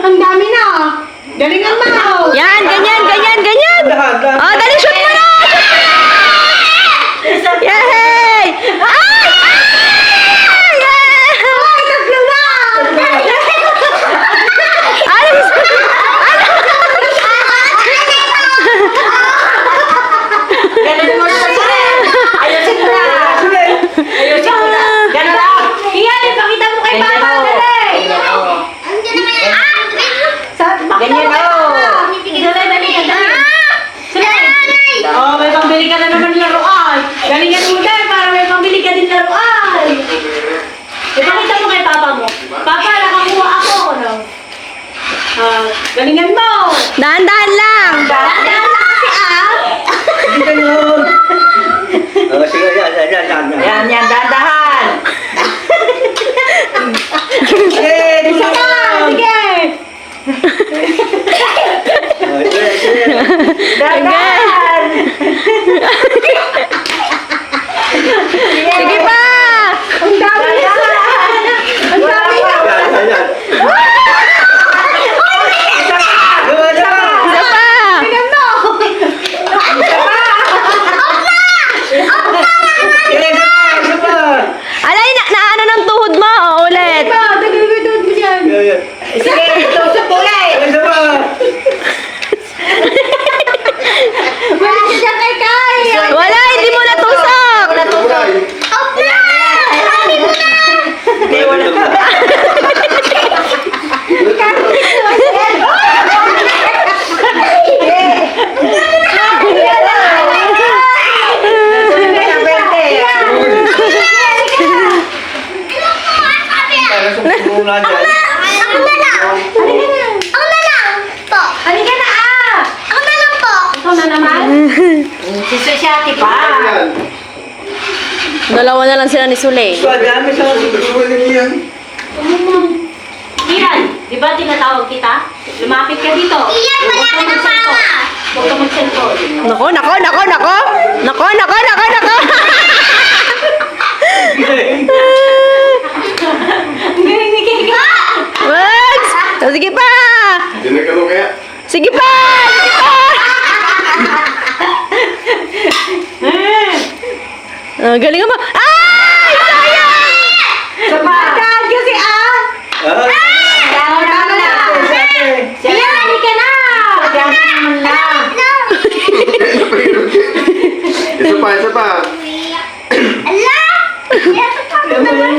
Ang dami na. Galingan mo. Yan, ganyan, ganyan, ganyan. Oh, dali, shoot mo na! Shoot mo na! Yay! Ay! Ay! Ay, tatlo na. Alis! Ganun mo na sa ayusin mo na. Ayusin mo na. Ganun lang. Iyan, ipakita mo kay Papa. Dali. Ganyan o. Dali, dali, dali. Oh, may pambili ka na naman laruan. Galingan mo din para may pambili ka din laruan. Ipakita mo kay Papa mo. Papa, nakakuha ako. No? Galingan mo. Dahan-dahan lang. Dahan-dahan lang kasi Sige, yan. Yan, yan. Dadahan. Isa pa, sige. Dadahan. Sige pa! Ang dami na. Ang dami na. Isa pa! Galingan mo. Alay, naano ng tuhod mo? O, ulit. Tagal mo yung tuhod mo dyan. Sige, tusok ulit. Balik ka dyan kay Kai. Wala, hindi mo natusok. Hindi, wala ka. Halika na Ikaw na naman. Si Susyati pa. Dalawa na lang sila ni Sule. Ian, di ba tinatawag kita? Lumapit ka dito. Huwag ka mag-cellphone. Nako, nako, nako, nako! Nako, nako, nako, nako! Ang galing ni Kika. Wags! Sige pa! Sige pa! Sige pa! Galing mo. Ay! Sayang! Sabatan kasi Tama na. Ian, halika na. Isa pa.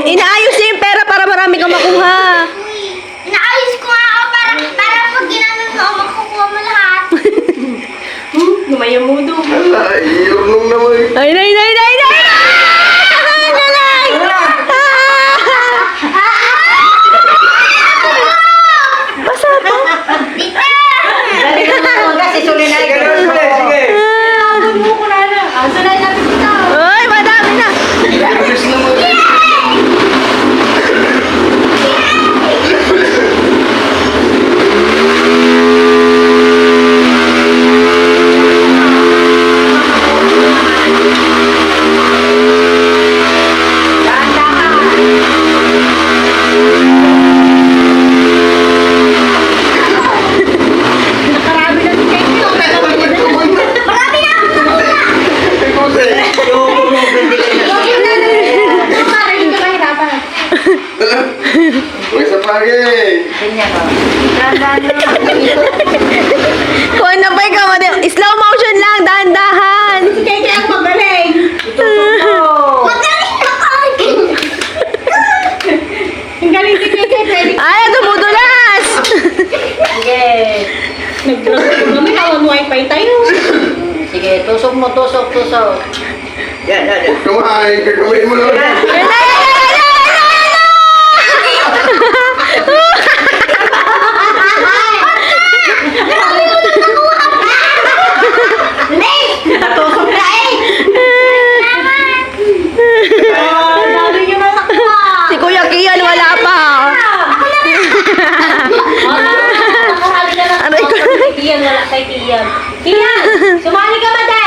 Inaayos niya yung pera para marami kang makuha. Inaayos ko nga ako para pag ginanong mo, makukuha mo lahat. Lumayamudo. Ala, iurong naman. Ay, nay, nay, nay, nay! Galing! Basa pa. Galing mo kasi sulinay. Abon mo ko na na. Sanay natin dito. Ay, madami na. Irbis naman. Nakarami na si Kika. Ikaw sa'yo. Para hindi ka mahirapan. May isa pa, gay. Ganyan o. Dahan-dahan lang. Kung ano pa ikaw, slow motion lang, dahan-dahan. Si Kika ang magaling. Magaling ako! Ang galing si Kika. Pwede Ay, dumudulas! Sige. Mamaya tawag wifi tayo. Sige, tusok mo, tusok. Yan. Kumain, kagawin mo lang. Yan na, yan na, yan na, yan Natusok na dami niyo natakwa. Si Kuya Kian, wala pa. Nakarami na lang. Aray ko. Kian, wala kay Kian. Kian, sumali ka ba, Dad?